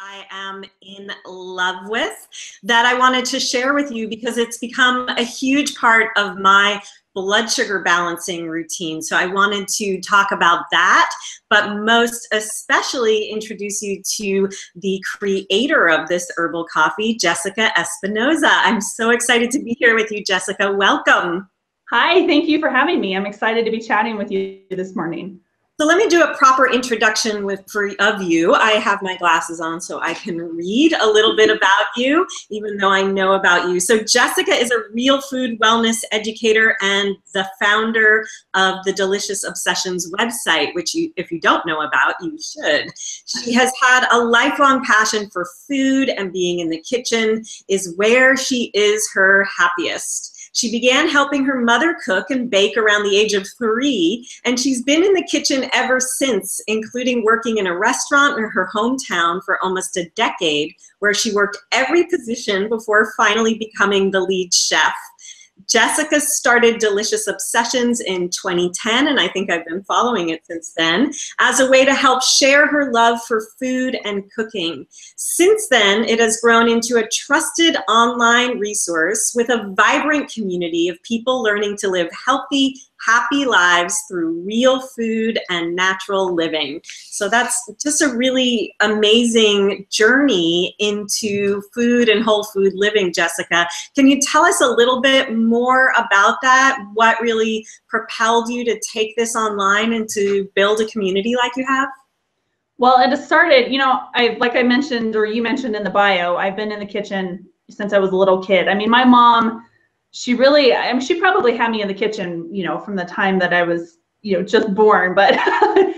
I am in love with that I wanted to share with you because it's become a huge part of my blood sugar balancing routine. So I wanted to talk about that, but most especially introduce you to the creator of this herbal coffee, Jessica Espinoza. I'm so excited to be here with you, Jessica. Welcome. Hi, thank you for having me. I'm excited to be chatting with you this morning. So let me do a proper introduction of you. I have my glasses on so I can read a little bit about you, even though I know about you. So Jessica is a real food wellness educator and the founder of the Delicious Obsessions website, which if you don't know about, you should. She has had a lifelong passion for food, and being in the kitchen is where she is her happiest. She began helping her mother cook and bake around the age of 3, and she's been in the kitchen ever since, including working in a restaurant in her hometown for almost a decade, where she worked every position before finally becoming the lead chef. Jessica started Delicious Obsessions in 2010, and I think I've been following it since then, as a way to help share her love for food and cooking. Since then, it has grown into a trusted online resource with a vibrant community of people learning to live healthy, happy lives through real food and natural living. So that's just a really amazing journey into food and whole food living, Jessica. Can you tell us a little bit more about that? What really propelled you to take this online and to build a community like you have? Well, it started, like I mentioned, or you mentioned in the bio, I've been in the kitchen since I was a little kid. I mean, my mom, she probably had me in the kitchen, from the time that I was, just born, but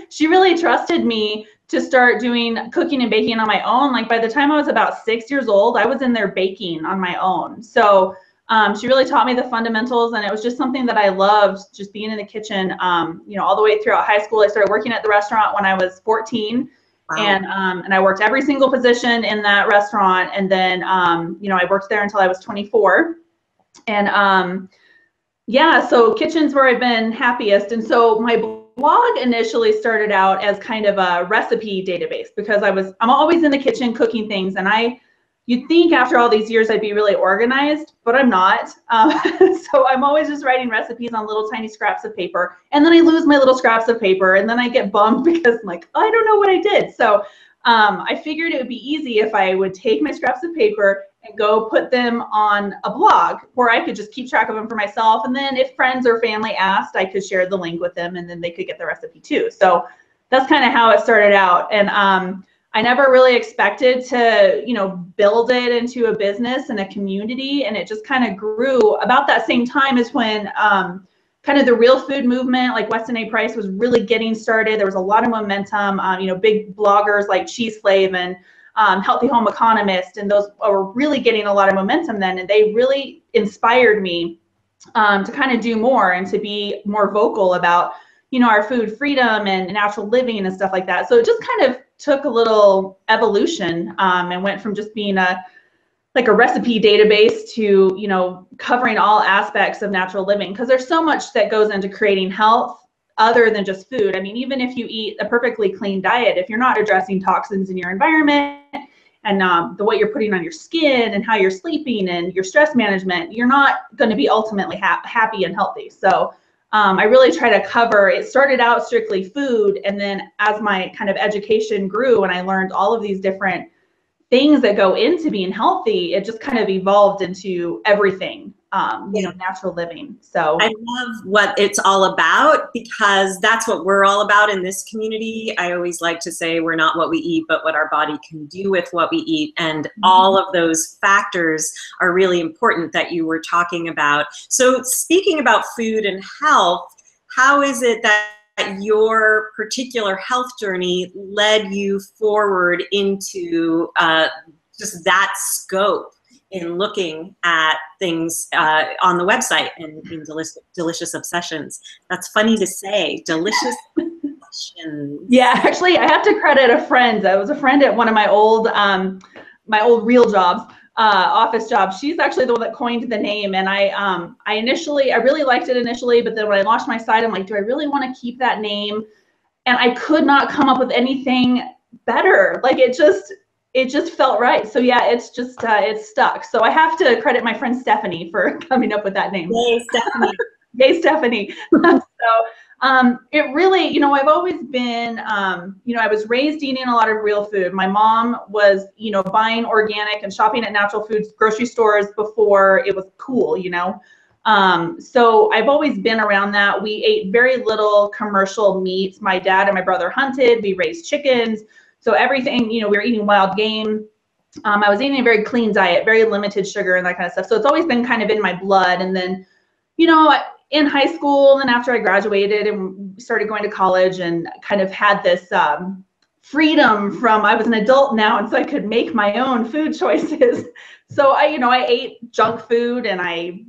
she really trusted me to start doing cooking and baking on my own. Like by the time I was about 6 years old, I was in there baking on my own. So she really taught me the fundamentals, and it was just something that I loved, just being in the kitchen, all the way throughout high school. I started working at the restaurant when I was 14. Wow. And I worked every single position in that restaurant. And then, I worked there until I was 24. And yeah, so kitchen's where I've been happiest. And so my blog initially started out as kind of a recipe database because I'm always in the kitchen cooking things, and you'd think after all these years I'd be really organized, but I'm not. So I'm always just writing recipes on little tiny scraps of paper, and then I lose my little scraps of paper, and then I get bummed because I'm like, I don't know what I did. So I figured it would be easy if I would take my scraps of paper and go put them on a blog where I could just keep track of them for myself. And then if friends or family asked, I could share the link with them, and then they could get the recipe too. So that's kind of how it started out. And I never really expected to, build it into a business and a community. And it just kind of grew about that same time as when kind of the real food movement, like Weston A. Price, was really getting started. There was a lot of momentum, big bloggers like Cheese Slave and Healthy Home Economist, and those were really getting a lot of momentum then. And they really inspired me to kind of do more and to be more vocal about, our food freedom and natural living and stuff like that. So it just kind of took a little evolution and went from just being a recipe database to, covering all aspects of natural living, because there's so much that goes into creating health other than just food. I mean, even if you eat a perfectly clean diet, if you're not addressing toxins in your environment and what you're putting on your skin and how you're sleeping and your stress management, you're not going to be ultimately happy and healthy. So I really try to cover, it started out strictly food, and then as my kind of education grew and I learned all of these different things that go into being healthy, it just kind of evolved into everything, natural living. So I love what it's all about, because that's what we're all about in this community. I always like to say we're not what we eat, but what our body can do with what we eat. And all of those factors are really important that you were talking about. So speaking about food and health, how is it that your particular health journey led you forward into just that scope in looking at things on the website and in Delicious Obsessions? That's funny to say, Delicious Obsessions. Yeah, actually, I have to credit a friend. I was a friend at one of my old real jobs. Office job. She's actually the one that coined the name, and I really liked it initially, but then when I launched my site, I'm like, do I really want to keep that name? And I could not come up with anything better. Like, it just, it just felt right. So yeah, it's just, it's stuck. So I have to credit my friend Stephanie for coming up with that name. Yay, Stephanie. Yay, Stephanie. It really, you know, I've always been, you know, I was raised eating a lot of real food. My mom was, you know, buying organic and shopping at natural foods grocery stores before it was cool, you know. So I've always been around that. We ate very little commercial meats. My dad and my brother hunted. We raised chickens. So everything, you know, we were eating wild game. I was eating a very clean diet, very limited sugar and that kind of stuff. So it's always been kind of in my blood. And then, you know, in high school and after I graduated and started going to college and kind of had this freedom from, I was an adult now, and so I could make my own food choices. So I ate junk food, and I,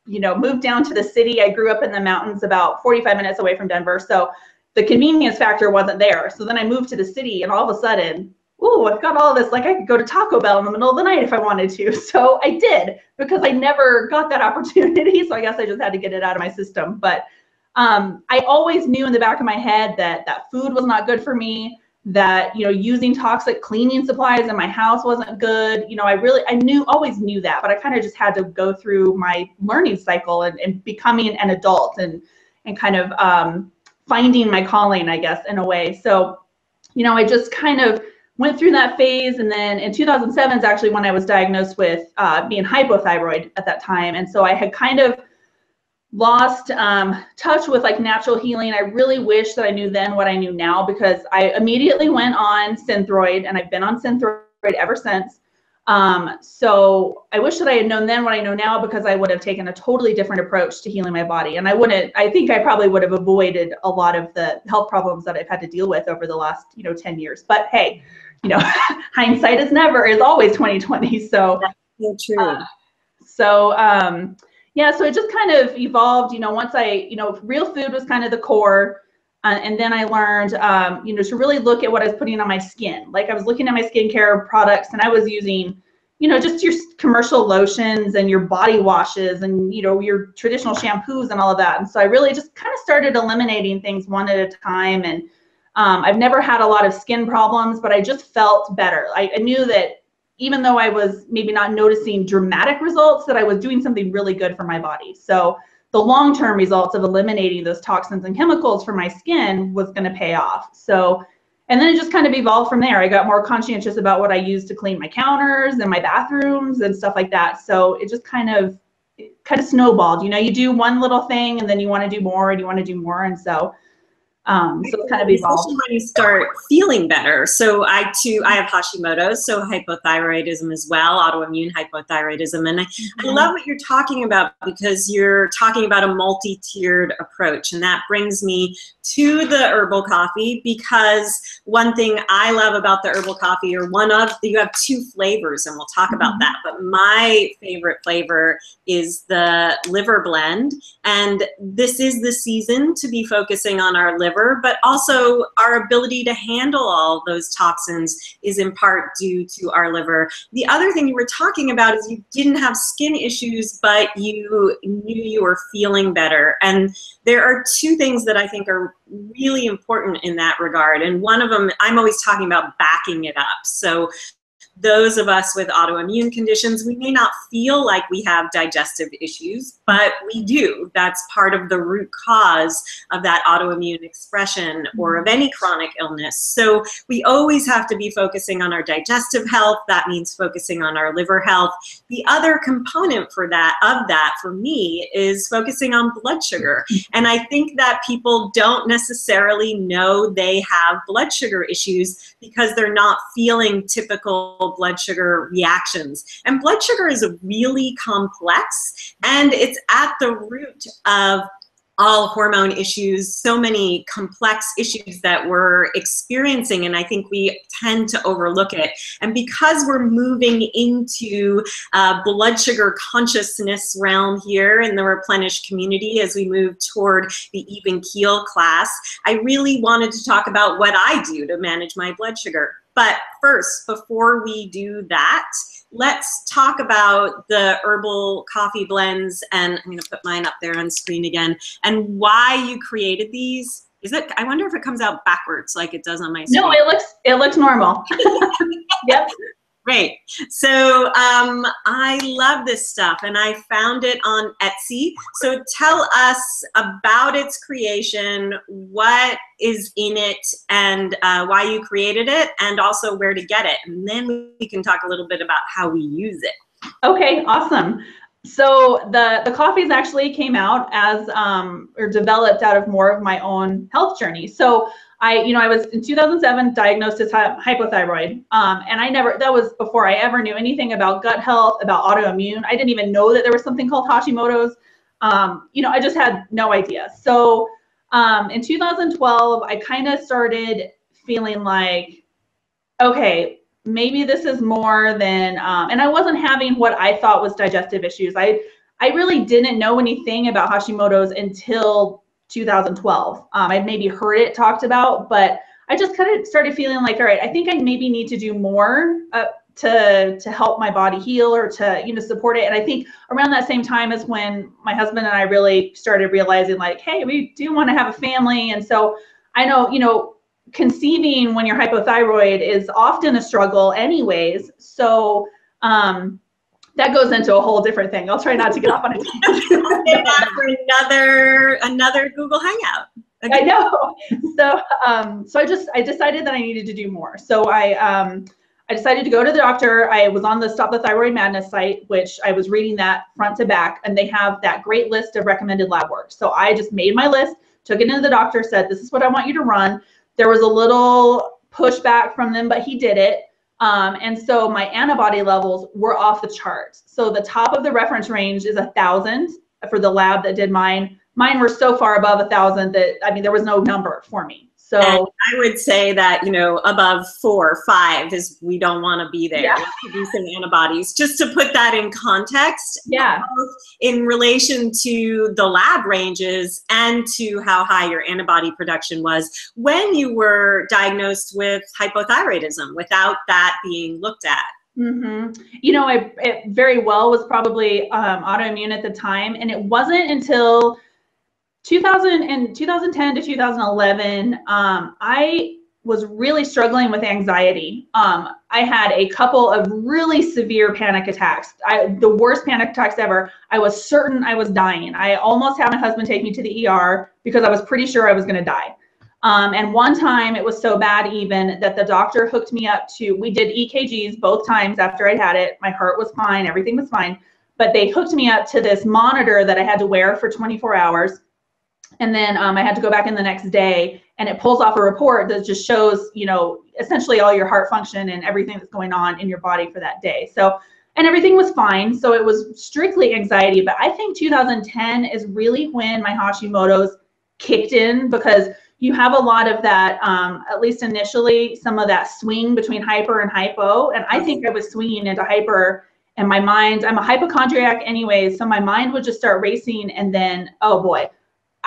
you know, moved down to the city. I grew up in the mountains about 45 minutes away from Denver. So the convenience factor wasn't there. So then I moved to the city, and all of a sudden, ooh, I've got all this, like I could go to Taco Bell in the middle of the night if I wanted to. So I did, because I never got that opportunity. So I guess I just had to get it out of my system. But I always knew in the back of my head that food was not good for me, that, you know, using toxic cleaning supplies in my house wasn't good. You know, always knew that, but I kind of just had to go through my learning cycle and becoming an adult and kind of finding my calling, I guess, in a way. So, you know, I just kind of went through that phase. And then in 2007 is actually when I was diagnosed with being hypothyroid at that time. And so I had kind of lost touch with like natural healing. I really wish that I knew then what I knew now, because I immediately went on Synthroid, and I've been on Synthroid ever since. So I wish that I had known then what I know now, because I would have taken a totally different approach to healing my body. And I think I probably would have avoided a lot of the health problems that I've had to deal with over the last, 10 years. But hey, hindsight is always 2020. So that's so true. Yeah, so it just kind of evolved, once I, real food was kind of the core. And then I learned, to really look at what I was putting on my skin. Like I was looking at my skincare products, and I was using, just your commercial lotions and your body washes and, your traditional shampoos and all of that. And so I really just kind of started eliminating things one at a time. And I've never had a lot of skin problems, but I just felt better. I knew that even though I was maybe not noticing dramatic results, that I was doing something really good for my body. So the long-term results of eliminating those toxins and chemicals from my skin was going to pay off. So, and then it just kind of evolved from there. I got more conscientious about what I used to clean my counters and my bathrooms and stuff like that. So it just kind of snowballed. You do one little thing, and then you want to do more, and you want to do more. And so it kind of evolved. Especially when you start feeling better. So I have Hashimoto's, so hypothyroidism as well, autoimmune hypothyroidism. And I love what you're talking about, because you're talking about a multi-tiered approach. And that brings me to the herbal coffee, because one thing I love about the herbal coffee, you have two flavors, and we'll talk about that. But my favorite flavor is the liver blend. And this is the season to be focusing on our liver, but also our ability to handle all those toxins is in part due to our liver. The other thing you were talking about is you didn't have skin issues, but you knew you were feeling better. And there are two things that I think are really important in that regard. And one of them, I'm always talking about backing it up. So those of us with autoimmune conditions, we may not feel like we have digestive issues, but we do. That's part of the root cause of that autoimmune expression or of any chronic illness. So we always have to be focusing on our digestive health. That means focusing on our liver health. The other component for me is focusing on blood sugar. And I think that people don't necessarily know they have blood sugar issues because they're not feeling typical blood sugar reactions. And blood sugar is really complex, and it's at the root of all hormone issues, so many complex issues that we're experiencing, and I think we tend to overlook it. And because we're moving into blood sugar consciousness realm here in the Replenish community as we move toward the even keel class, I really wanted to talk about what I do to manage my blood sugar. But first, before we do that, let's talk about the herbal coffee blends, and I'm going to put mine up there on screen again, and why you created these. I wonder if it comes out backwards like it does on my screen. No, it looks normal. Yep. Great. So I love this stuff, and I found it on Etsy. So tell us about its creation, what is in it, and why you created it, and also where to get it. And then we can talk a little bit about how we use it. Okay, awesome. So the coffees actually came out as or developed out of more of my own health journey. So I was in 2007 diagnosed as hypothyroid, and that was before I ever knew anything about gut health, about autoimmune. I didn't even know that there was something called Hashimoto's. I just had no idea. So in 2012, I kind of started feeling like, okay, maybe this is more than, and I wasn't having what I thought was digestive issues. I really didn't know anything about Hashimoto's until 2012. I'd maybe heard it talked about, but I just kind of started feeling like, all right, I think I maybe need to do more to help my body heal or to, support it. And I think around that same time is when my husband and I really started realizing like, hey, we do want to have a family. And so I know, conceiving when you're hypothyroid is often a struggle anyways. So that goes into a whole different thing. I'll try not to get off on a tangent. I'll save that for another Google Hangout. Okay. I know. So I decided that I needed to do more. So I decided to go to the doctor. I was on the Stop the Thyroid Madness site, which I was reading that front to back, and they have that great list of recommended lab work. So I just made my list, took it into the doctor, said, this is what I want you to run. There was a little pushback from them, but he did it. And so my antibody levels were off the charts. So the top of the reference range is 1,000 for the lab that did mine. Mine were so far above 1,000 that, there was no number for me. So and I would say that, above 4 or 5 is, we don't want to be there. Yeah. Producing antibodies, just to put that in context. Yeah. Both in relation to the lab ranges and to how high your antibody production was when you were diagnosed with hypothyroidism without that being looked at. Mm-hmm. It very well was probably autoimmune at the time. And it wasn't until 2010 to 2011, I was really struggling with anxiety. I had a couple of really severe panic attacks. The worst panic attacks ever. I was certain I was dying. I almost had my husband take me to the ER because I was pretty sure I was going to die. And one time it was so bad even that the doctor hooked me up we did EKGs both times after I had it. My heart was fine. Everything was fine. But they hooked me up to this monitor that I had to wear for 24 hours. And then I had to go back in the next day, and it pulls off a report that just shows, essentially all your heart function and everything that's going on in your body for that day. So, and everything was fine. So it was strictly anxiety. But I think 2010 is really when my Hashimoto's kicked in, because you have a lot of that, at least initially, some of that swing between hyper and hypo. And I think I was swinging into hyper, and my mind, I'm a hypochondriac anyways. So my mind would just start racing, and then, oh boy.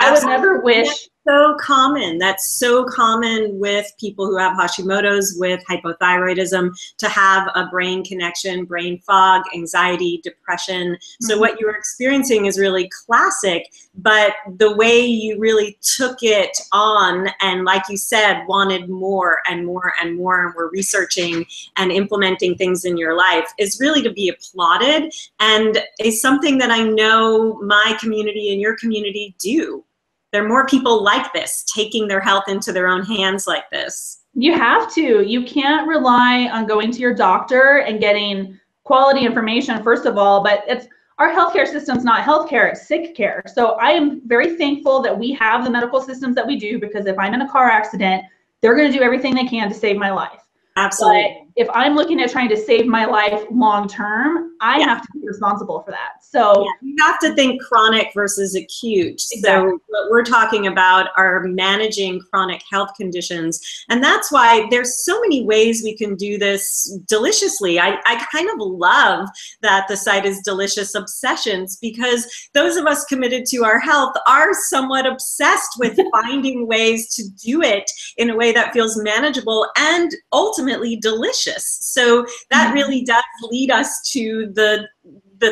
I would never wish. That's so common. That's so common with people who have Hashimoto's, with hypothyroidism, to have a brain connection, brain fog, anxiety, depression. So what you're experiencing is really classic, but the way you really took it on, and like you said, wanted more and more and more, and were researching and implementing things in your life, is really to be applauded, and is something that I know my community and your community do. There are more people like this, taking their health into their own hands like this. You have to. You can't rely on going to your doctor and getting quality information, first of all, but our healthcare system's not healthcare, it's sick care. So I am very thankful that we have the medical systems that we do, because if I'm in a car accident, they're going to do everything they can to save my life. Absolutely. But if I'm looking at trying to save my life long term, I have to be responsible for that. So you have to think chronic versus acute. Exactly. So what we're talking about are managing chronic health conditions. And that's why there's so many ways we can do this deliciously. I kind of love that the site is Delicious Obsessions, because those of us committed to our health are somewhat obsessed with finding ways to do it in a way that feels manageable and ultimately delicious. So that really does lead us to the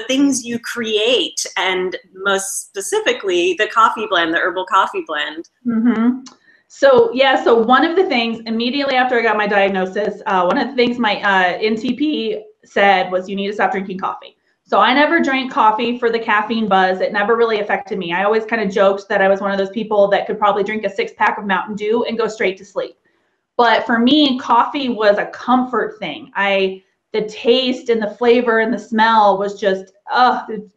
things you create, and most specifically the coffee blend, the herbal coffee blend. So yeah, so one of the things immediately after I got my diagnosis, one of the things my NTP said was you need to stop drinking coffee. So I never drank coffee for the caffeine buzz. It never really affected me. I always kind of joked that I was one of those people that could probably drink a 6-pack of Mountain Dew and go straight to sleep. But for me, coffee was a comfort thing. The taste and the flavor and the smell was just,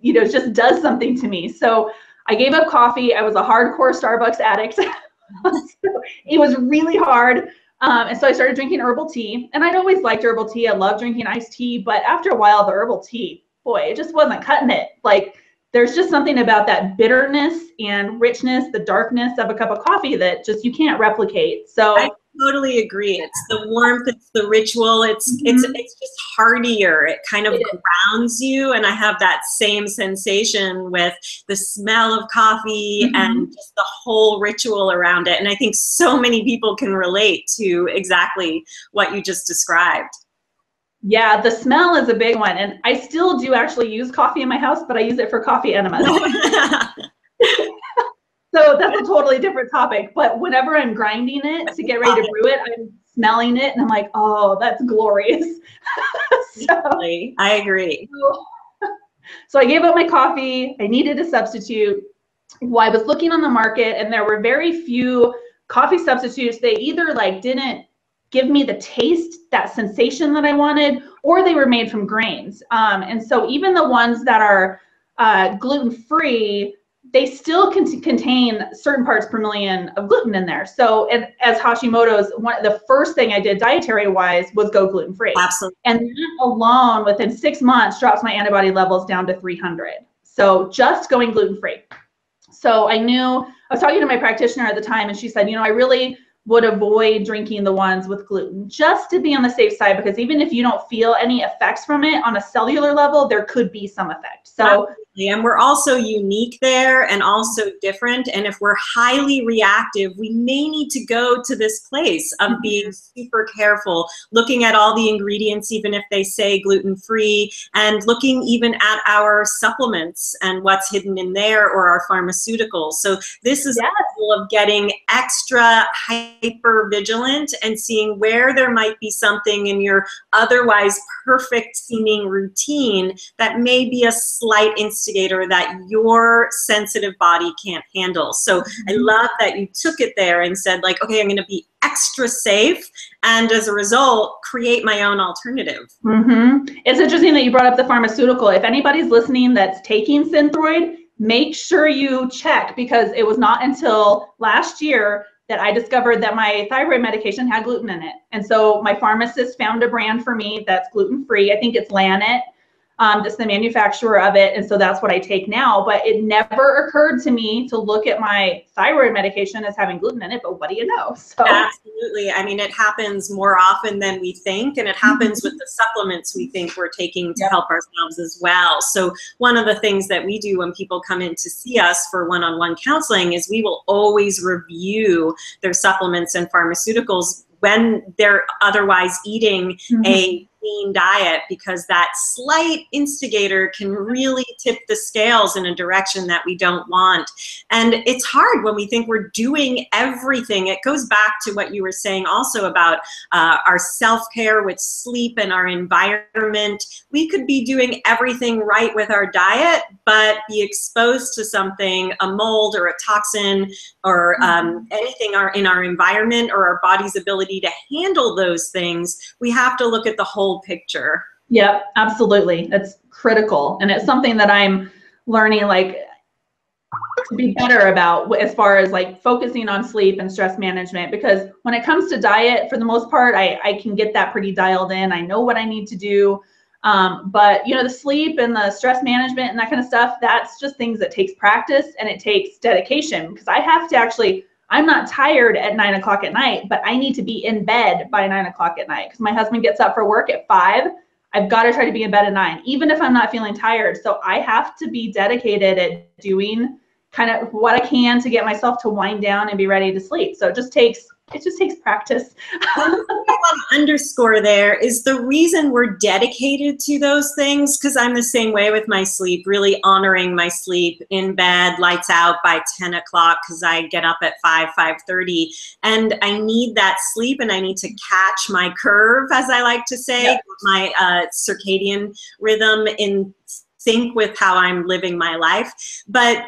it just does something to me. So I gave up coffee. I was a hardcore Starbucks addict. So it was really hard. And so I started drinking herbal tea. And I'd always liked herbal tea. I love drinking iced tea. But after a while, the herbal tea, boy, it just wasn't cutting it. Like, there's just something about that bitterness and richness, the darkness of a cup of coffee that just you can't replicate. So I totally agree. It's the warmth, it's the ritual, it's just heartier. It kind of grounds you, and I have that same sensation with the smell of coffee and just the whole ritual around it. And I think so many people can relate to exactly what you just described. Yeah, the smell is a big one. And I still do actually use coffee in my house, but I use it for coffee enemas. So that's a totally different topic. But whenever I'm grinding it to get ready to brew it, I'm smelling it and I'm like, oh, that's glorious. I agree. So I gave up my coffee. I needed a substitute. Well, I was looking on the market and there were very few coffee substitutes. They either didn't give me the taste, that sensation that I wanted, or they were made from grains. And so even the ones that are gluten-free, they still contain certain parts per million of gluten in there. So as Hashimoto's, the first thing I did dietary-wise was go gluten-free. Absolutely. And that alone, within 6 months, drops my antibody levels down to 300. So just going gluten-free. So I was talking to my practitioner at the time, and she said, I really would avoid drinking the ones with gluten just to be on the safe side, because even if you don't feel any effects from it on a cellular level, there could be some effect. So Absolutely. And we're also unique there and also different. And if we're highly reactive, we may need to go to this place of being super careful, looking at all the ingredients, even if they say gluten-free, and looking even at our supplements and what's hidden in there, or our pharmaceuticals. So this is the goal of getting extra hyper vigilant and seeing where there might be something in your otherwise perfect seeming routine that may be a slight instigator that your sensitive body can't handle. So I love that you took it there and said, okay, I'm going to be extra safe, and as a result, create my own alternative. It's interesting that you brought up the pharmaceutical. If anybody's listening that's taking Synthroid, make sure you check, because it was not until last year that I discovered that my thyroid medication had gluten in it. And so my pharmacist found a brand for me that's gluten-free. I think it's Lanet. That's the manufacturer of it. And so that's what I take now. But it never occurred to me to look at my thyroid medication as having gluten in it. But what do you know? So absolutely. I mean, it happens more often than we think. And it happens with the supplements we think we're taking to help ourselves as well. So one of the things that we do when people come in to see us for one-on-one counseling is we will always review their supplements and pharmaceuticals when they're otherwise eating a clean diet, because that slight instigator can really tip the scales in a direction that we don't want. And it's hard when we think we're doing everything. It goes back to what you were saying also about our self-care with sleep and our environment. We could be doing everything right with our diet, but be exposed to something, a mold or a toxin or anything in our environment, or our body's ability to handle those things. We have to look at the whole picture. Yep, absolutely. That's critical. And it's something that I'm learning to be better about, as far as focusing on sleep and stress management, because when it comes to diet, for the most part, I can get that pretty dialed in. I know what I need to do. But the sleep and the stress management and that kind of stuff, that's just things that takes practice and it takes dedication, because I have to I'm not tired at 9 o'clock at night, but I need to be in bed by 9 o'clock at night, because my husband gets up for work at 5. I've got to try to be in bed at 9, even if I'm not feeling tired. So I have to be dedicated at doing kind of what I can to get myself to wind down and be ready to sleep. So it just takes it just takes practice. One thing I want to underscore there is the reason we're dedicated to those things, because I'm the same way with my sleep, really honoring my sleep in bed, lights out by 10 o'clock, because I get up at 5:30, and I need that sleep, and I need to catch my curve, as I like to say, Yep. my circadian rhythm in sync with how I'm living my life. But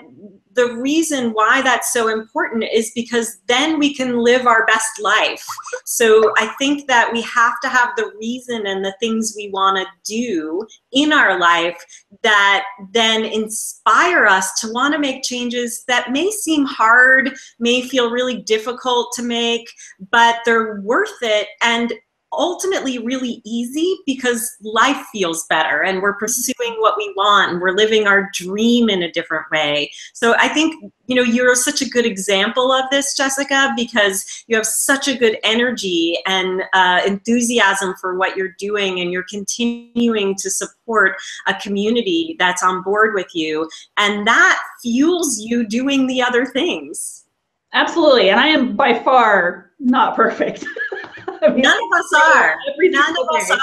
the reason why that's so important is because then we can live our best life. So I think that we have to have the reason and the things we want to do in our life that then inspire us to want to make changes that may seem hard, may feel really difficult to make, but they're worth it and ultimately really easy because life feels better and we're pursuing what we want and we're living our dream in a different way. So I think, you know, you're such a good example of this, Jessica, because you have such a good energy and enthusiasm for what you're doing, and you're continuing to support a community that's on board with you, and that fuels you doing the other things. Absolutely. And I am by far not perfect. I mean, none of us are. None of us are.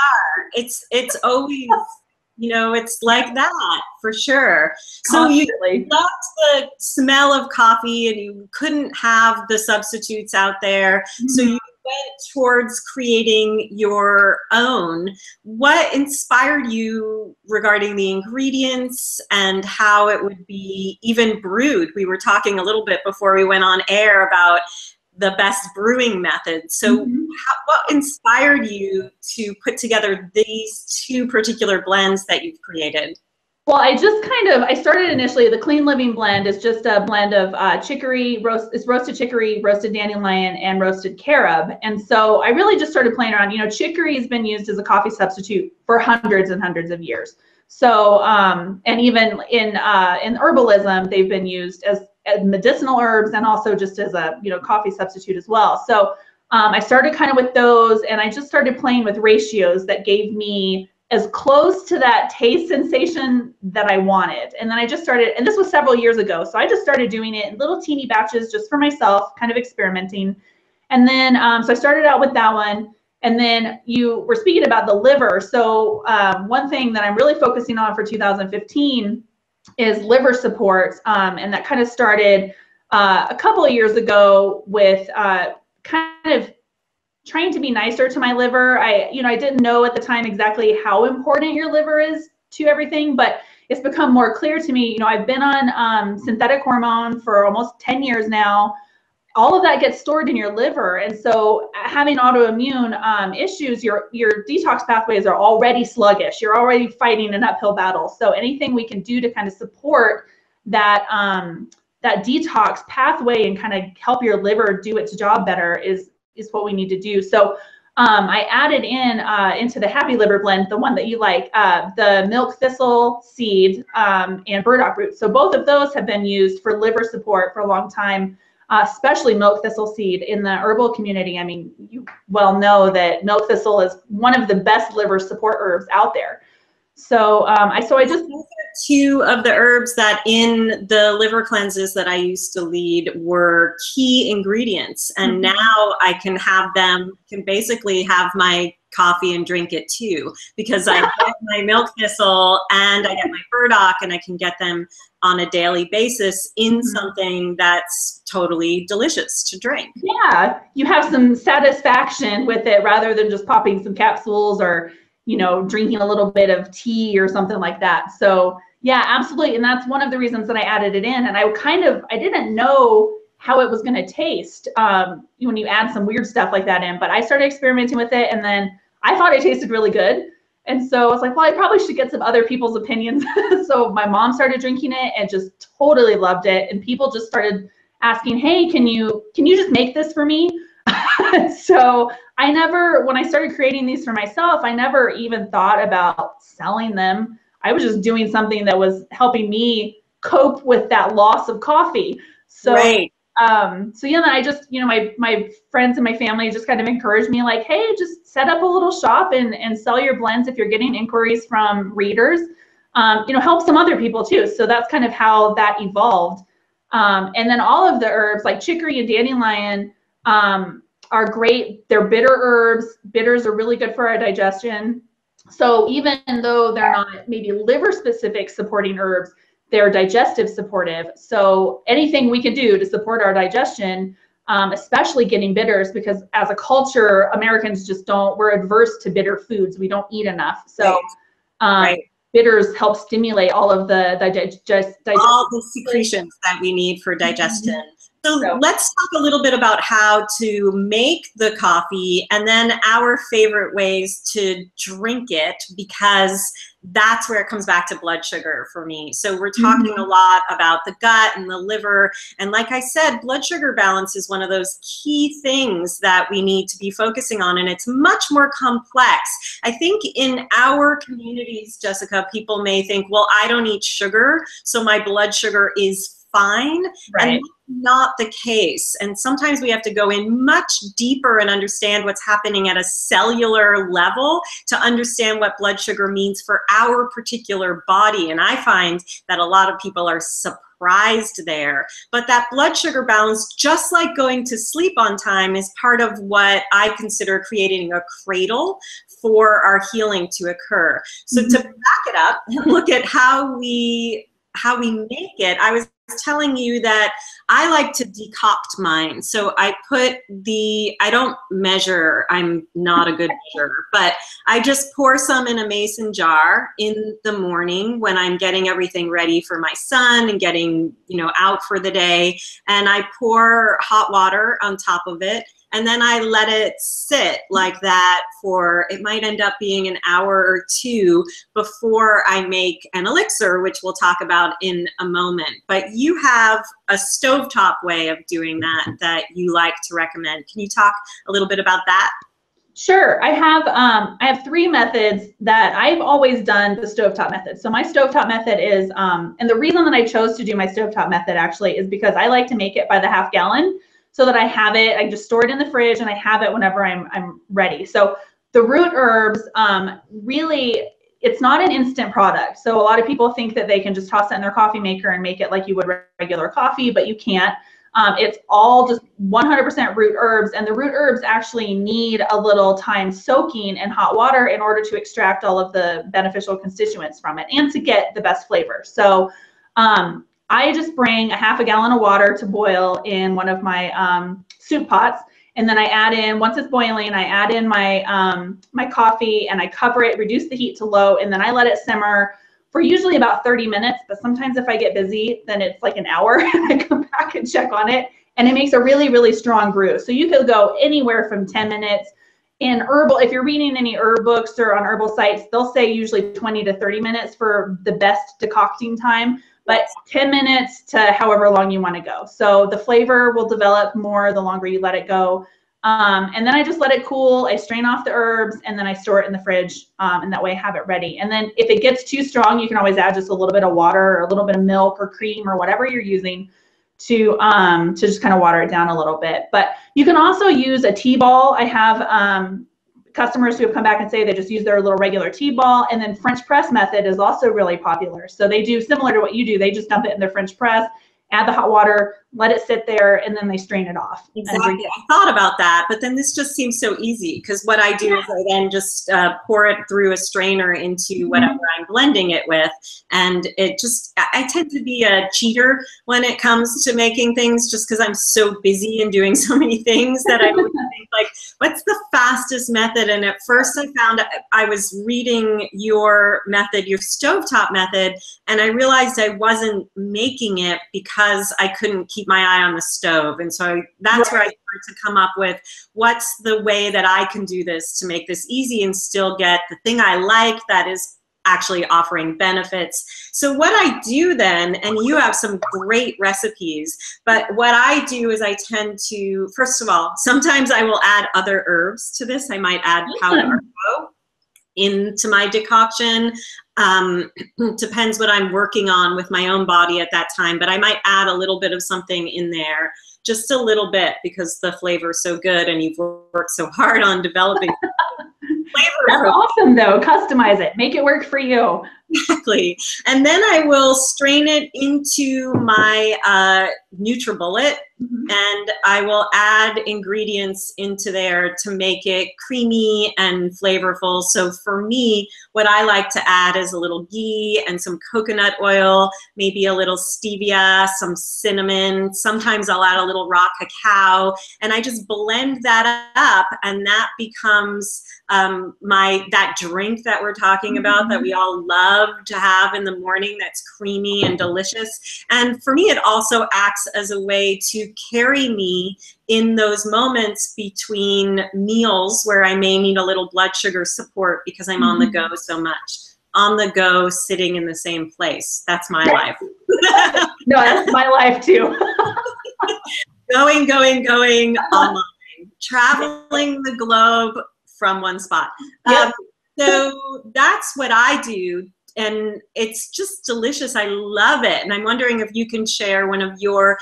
It's always, you know, it's like that for sure. So you loved the smell of coffee and you couldn't have the substitutes out there. Mm-hmm. So you went towards creating your own. What inspired you regarding the ingredients and how it would be even brewed? We were talking a little bit before we went on air about the best brewing method. So what inspired you to put together these two particular blends that you've created? Well, I started initially, the Clean Living blend is just a blend of chicory, roasted chicory, roasted dandelion, and roasted carob. And so I really just started playing around. You know, chicory has been used as a coffee substitute for hundreds and hundreds of years. So, and even in herbalism, they've been used as medicinal herbs and also just as a, you know, coffee substitute as well. So I started kind of with those, and I just started playing with ratios that gave me as close to that taste sensation that I wanted. And then I just started, and this was several years ago, so I just started doing it in little teeny batches just for myself, kind of experimenting. And then, so I started out with that one. And then you were speaking about the liver. So one thing that I'm really focusing on for 2015 is liver support. And that kind of started a couple of years ago with kind of trying to be nicer to my liver. I didn't know at the time exactly how important your liver is to everything, but it's become more clear to me. You know, I've been on synthetic hormone for almost 10 years now. All of that gets stored in your liver. And so having autoimmune issues, your detox pathways are already sluggish. You're already fighting an uphill battle. So anything we can do to kind of support that, that detox pathway and kind of help your liver do its job better is what we need to do. So I added into the Happy Liver blend, the one that you like, the milk thistle seed and burdock root. So both of those have been used for liver support for a long time. Especially milk thistle seed in the herbal community. I mean, you well know that milk thistle is one of the best liver support herbs out there. So those are two of the herbs that in the liver cleanses that I used to lead were key ingredients. And now I can basically have my coffee and drink it too, because I get my milk thistle and I get my burdock, and I can get them on a daily basis in something that's totally delicious to drink. Yeah, you have some satisfaction with it rather than just popping some capsules or, you know, drinking a little bit of tea or something like that. So yeah, absolutely. And that's one of the reasons that I added it in. And I didn't know how it was going to taste when you add some weird stuff like that in, but I started experimenting with it, and then I thought it tasted really good. And so I was like, well, I probably should get some other people's opinions. So my mom started drinking it and just totally loved it. And people just started asking, hey, can you just make this for me? So when I started creating these for myself, I never even thought about selling them. I was just doing something that was helping me cope with that loss of coffee. So, right. So yeah, then I just, you know, my friends and my family just kind of encouraged me, like, hey, just set up a little shop and sell your blends if you're getting inquiries from readers. You know, help some other people too. So that's kind of how that evolved. And then all of the herbs like chicory and dandelion, are great. They're bitter herbs. Bitters are really good for our digestion. So even though they're not maybe liver specific supporting herbs, they're digestive supportive. So anything we can do to support our digestion, especially getting bitters, because as a culture, Americans just we're adverse to bitter foods. We don't eat enough. So bitters help stimulate all of the all the secretions that we need for digestion. So let's talk a little bit about how to make the coffee and then our favorite ways to drink it, because that's where it comes back to blood sugar for me. So we're talking a lot about the gut and the liver. And like I said, blood sugar balance is one of those key things that we need to be focusing on. And it's much more complex. I think in our communities, Jessica, people may think, well, I don't eat sugar, so my blood sugar is fine. And that's not the case. And sometimes we have to go in much deeper and understand what's happening at a cellular level to understand what blood sugar means for our particular body. And I find that a lot of people are surprised there. But that blood sugar balance, just like going to sleep on time, is part of what I consider creating a cradle for our healing to occur. So to back it up and look at how we make it, I was telling you that I like to decoct mine. So I don't measure, I'm not a good measurer, but I just pour some in a mason jar in the morning when I'm getting everything ready for my son and getting, out for the day. And I pour hot water on top of it. And then I let it sit like that for, it might end up being an hour or two before I make an elixir, which we'll talk about in a moment. But you have a stovetop way of doing that you like to recommend. Can you talk a little bit about that? Sure. I have three methods that I've always done the stovetop method. So my stovetop method is, and the reason that I chose to do my stovetop method actually is because I like to make it by the half gallon, so that I have it, I just store it in the fridge and I have it whenever I'm ready. So the root herbs, really, it's not an instant product. So a lot of people think that they can just toss it in their coffee maker and make it like you would regular coffee, but you can't. It's all just 100% root herbs, and the root herbs actually need a little time soaking in hot water in order to extract all of the beneficial constituents from it and to get the best flavor. So I just bring a half a gallon of water to boil in one of my soup pots. And then I add in, once it's boiling, I add in my, my coffee and I cover it, reduce the heat to low, and then I let it simmer for usually about 30 minutes. But sometimes if I get busy, then it's like an hour and I come back and check on it. And it makes a really, really strong brew. So you could go anywhere from 10 minutes. In herbal, if you're reading any herb books or on herbal sites, they'll say usually 20 to 30 minutes for the best decocting time. But 10 minutes to however long you want to go. So the flavor will develop more the longer you let it go. And then I just let it cool. I strain off the herbs and then I store it in the fridge. And that way I have it ready. And then if it gets too strong, you can always add just a little bit of water or a little bit of milk or cream or whatever you're using to just kind of water it down a little bit. But you can also use a tea ball. I have customers who have come back and say they just use their little regular tea ball. And then French press method is also really popular. So they do similar to what you do. They just dump it in their French press, add the hot water, let it sit there, and then they strain it off. Exactly. I thought about that, but then this just seems so easy, because what I do is I then just pour it through a strainer into whatever I'm blending it with. And it just, I tend to be a cheater when it comes to making things, just because I'm so busy and doing so many things that I always think, like, what's the fastest method? And at first I found, I was reading your method, your stovetop method, and I realized I wasn't making it because I couldn't keep my eye on the stove. And so that's where I started to come up with, what's the way that I can do this to make this easy and still get the thing I like that is actually offering benefits. So what I do then, and you have some great recipes, but what I do is I tend to, first of all, sometimes I will add other herbs to this. I might add powdered herbal into my decoction. Depends what I'm working on with my own body at that time, but I might add a little bit of something in there, just a little bit, because the flavor is so good and you've worked so hard on developing flavor. That's awesome though. Customize it, make it work for you. Exactly. And then I will strain it into my NutriBullet, and I will add ingredients into there to make it creamy and flavorful. So for me, what I like to add is a little ghee and some coconut oil, maybe a little stevia, some cinnamon. Sometimes I'll add a little raw cacao, and I just blend that up, and that becomes that drink that we're talking about that we all love to have in the morning, that's creamy and delicious. And for me, it also acts as a way to carry me in those moments between meals where I may need a little blood sugar support because I'm on the go so much. On the go, sitting in the same place. That's my life. No, that's my life too. Going online. Traveling the globe from one spot. Yep. So that's what I do, and it's just delicious. I love it. And I'm wondering if you can share one of your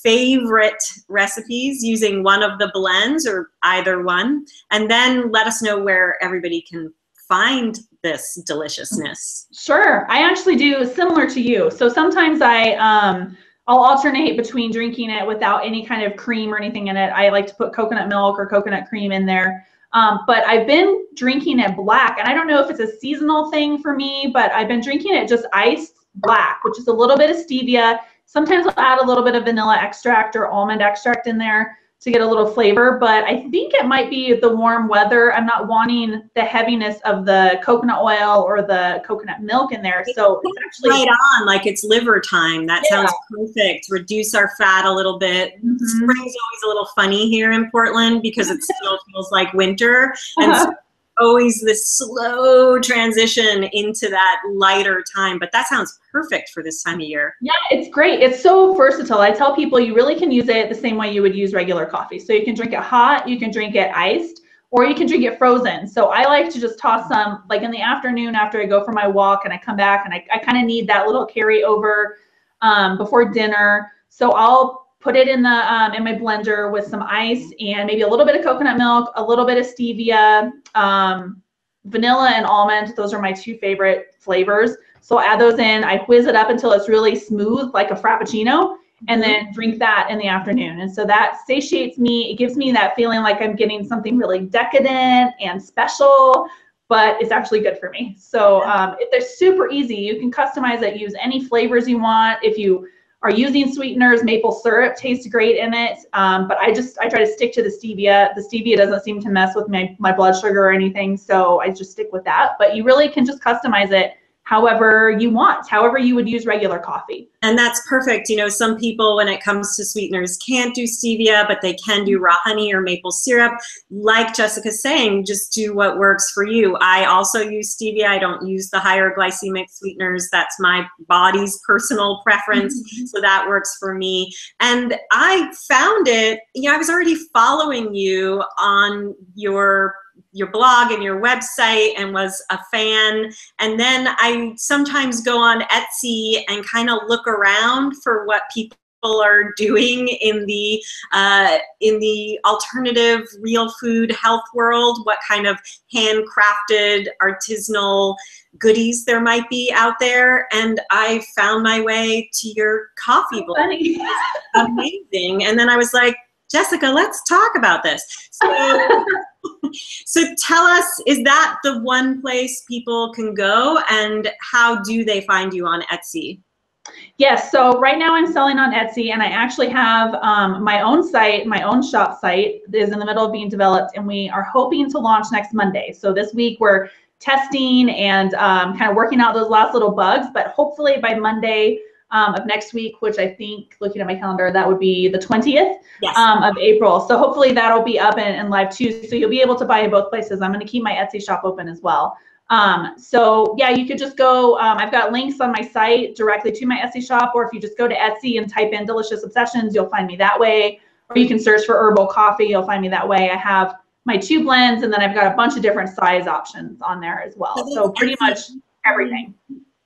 favorite recipes using one of the blends or either one, and then let us know where everybody can find this deliciousness. Sure. I actually do similar to you. So sometimes I'll alternate between drinking it without any kind of cream or anything in it. I like to put coconut milk or coconut cream in there. But I've been drinking it black, and I don't know if it's a seasonal thing for me, but I've been drinking it just iced black, which is a little bit of stevia. Sometimes I'll add a little bit of vanilla extract or almond extract in there to get a little flavor, but I think it might be the warm weather. I'm not wanting the heaviness of the coconut oil or the coconut milk in there. So it's actually right on, like it's liver time. That sounds perfect. Reduce our fat a little bit. Spring's always a little funny here in Portland because it still feels like winter. And so always this slow transition into that lighter time, but that sounds perfect for this time of year. Yeah, it's great. It's so versatile. I tell people you really can use it the same way you would use regular coffee. So you can drink it hot, you can drink it iced, or you can drink it frozen. So I like to just toss some like in the afternoon after I go for my walk and I come back, and I kind of need that little carry over before dinner. So I'll put it in the in my blender with some ice and maybe a little bit of coconut milk, a little bit of stevia, vanilla and almond. Those are my two favorite flavors. So I'll add those in. I whiz it up until it's really smooth, like a frappuccino, and then drink that in the afternoon. And so that satiates me. It gives me that feeling like I'm getting something really decadent and special, but it's actually good for me. So they're super easy. You can customize it, use any flavors you want. If you are using sweeteners, maple syrup tastes great in it. But I try to stick to the stevia. The stevia doesn't seem to mess with my blood sugar or anything, so I just stick with that. But you really can just customize it however you want, however you would use regular coffee. And that's perfect. You know, some people, when it comes to sweeteners, can't do stevia, but they can do raw honey or maple syrup. Like Jessica's saying, just do what works for you. I also use stevia. I don't use the higher glycemic sweeteners. That's my body's personal preference. So that works for me. And I found it, you know, I was already following you on your blog and your website and was a fan. And then I sometimes go on Etsy and kind of look around for what people are doing in the alternative real food health world, what kind of handcrafted artisanal goodies there might be out there. And I found my way to your coffee blend. Amazing. And then I was like, Jessica, let's talk about this. So tell us, is that the one place people can go, and how do they find you on Etsy? Yes, so right now I'm selling on Etsy, and I actually have my own site, my own shop site is in the middle of being developed, and we are hoping to launch next Monday. So this week we're testing and kind of working out those last little bugs, but hopefully by Monday of next week, which I think, looking at my calendar, that would be the 20th of April. So hopefully that'll be up and live too. So you'll be able to buy in both places. I'm going to keep my Etsy shop open as well. So yeah, you could just go, I've got links on my site directly to my Etsy shop, or if you just go to Etsy and type in Delicious Obsessions, you'll find me that way. Or you can search for herbal coffee, you'll find me that way. I have my 2 blends, and then I've got a bunch of different size options on there as well. So pretty much everything.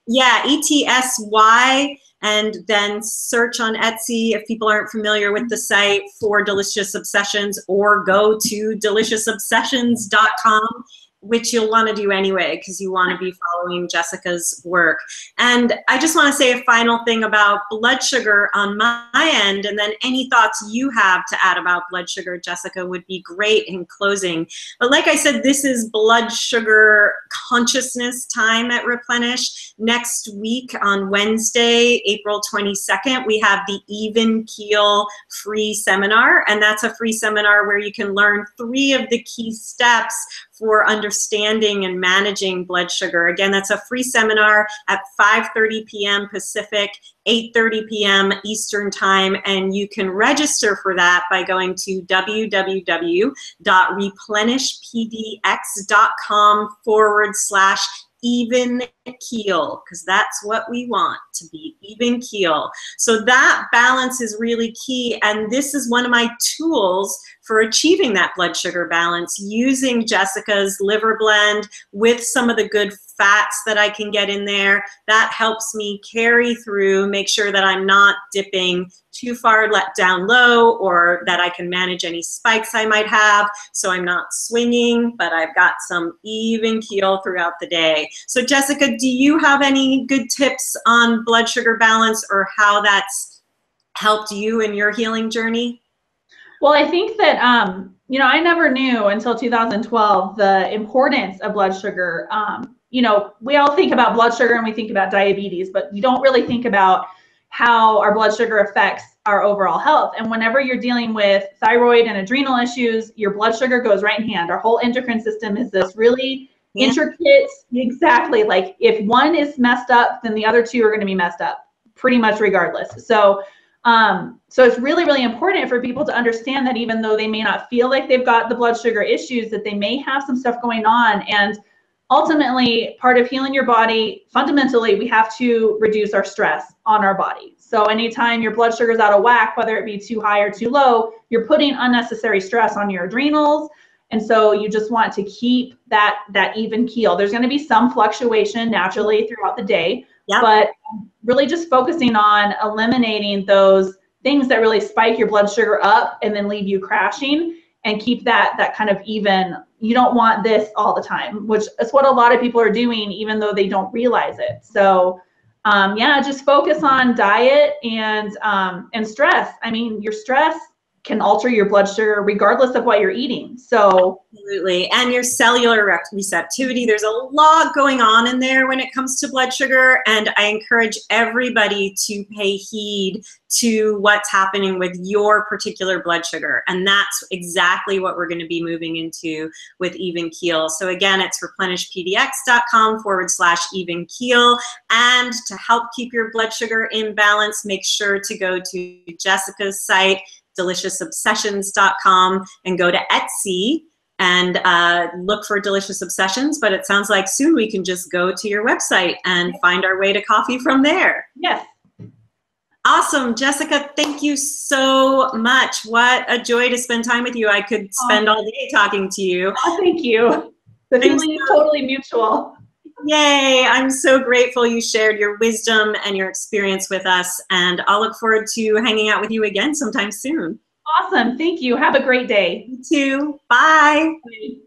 Yeah, ETSY, and then search on Etsy if people aren't familiar with the site for Delicious Obsessions, or go to deliciousobsessions.com which you'll want to do anyway because you want to be following Jessica's work. And I just want to say a final thing about blood sugar on my end, and then any thoughts you have to add about blood sugar, Jessica, would be great in closing. But like I said, this is blood sugar consciousness time at Replenish. Next week on Wednesday, April 22nd, we have the Even Keel free seminar, and that's a free seminar where you can learn 3 of the key steps for understanding and managing blood sugar. Again, that's a free seminar at 5:30 p.m. Pacific, 8:30 p.m. Eastern Time, and you can register for that by going to www.replenishpdx.com/even keel, because that's what we want, to be even keel. So that balance is really key, and this is one of my tools for achieving that blood sugar balance, using Jessica's liver blend with some of the good fats that I can get in there. That helps me carry through, make sure that I'm not dipping too far down low, or that I can manage any spikes I might have, so I'm not swinging, but I've got some even keel throughout the day. So Jessica, do you have any good tips on blood sugar balance, or how that's helped you in your healing journey? Well, I think that, you know, I never knew until 2012 the importance of blood sugar. You know, we all think about blood sugar and we think about diabetes, but we don't really think about how our blood sugar affects our overall health. And whenever you're dealing with thyroid and adrenal issues, your blood sugar goes right in hand. Our whole endocrine system is this really intricate, exactly, like if one is messed up, then the other 2 are going to be messed up, pretty much regardless. So it's really, really important for people to understand that even though they may not feel like they've got the blood sugar issues, that they may have some stuff going on. And ultimately, part of healing your body, fundamentally, we have to reduce our stress on our body. So anytime your blood sugar is out of whack, whether it be too high or too low, you're putting unnecessary stress on your adrenals. And so you just want to keep that even keel. There's going to be some fluctuation naturally throughout the day. Yep. But really just focusing on eliminating those things that really spike your blood sugar up and then leave you crashing, and keep that kind of even. You don't want this all the time, which is what a lot of people are doing, even though they don't realize it. So yeah, just focus on diet and stress. I mean, your stress can alter your blood sugar regardless of what you're eating. So absolutely. And your cellular receptivity, there's a lot going on in there when it comes to blood sugar. And I encourage everybody to pay heed to what's happening with your particular blood sugar. And that's exactly what we're going to be moving into with Even Keel. So again, it's replenishpdx.com/even keel. And to help keep your blood sugar in balance, make sure to go to Jessica's site, DeliciousObsessions.com, and go to Etsy and look for Delicious Obsessions. But it sounds like soon we can just go to your website and find our way to coffee from there. Yes. Awesome. Jessica, thank you so much. What a joy to spend time with you. I could spend all day talking to you. Oh, thank you. The feeling is totally mutual. Yay. I'm so grateful you shared your wisdom and your experience with us. And I'll look forward to hanging out with you again sometime soon. Awesome. Thank you. Have a great day. You too. Bye. Bye.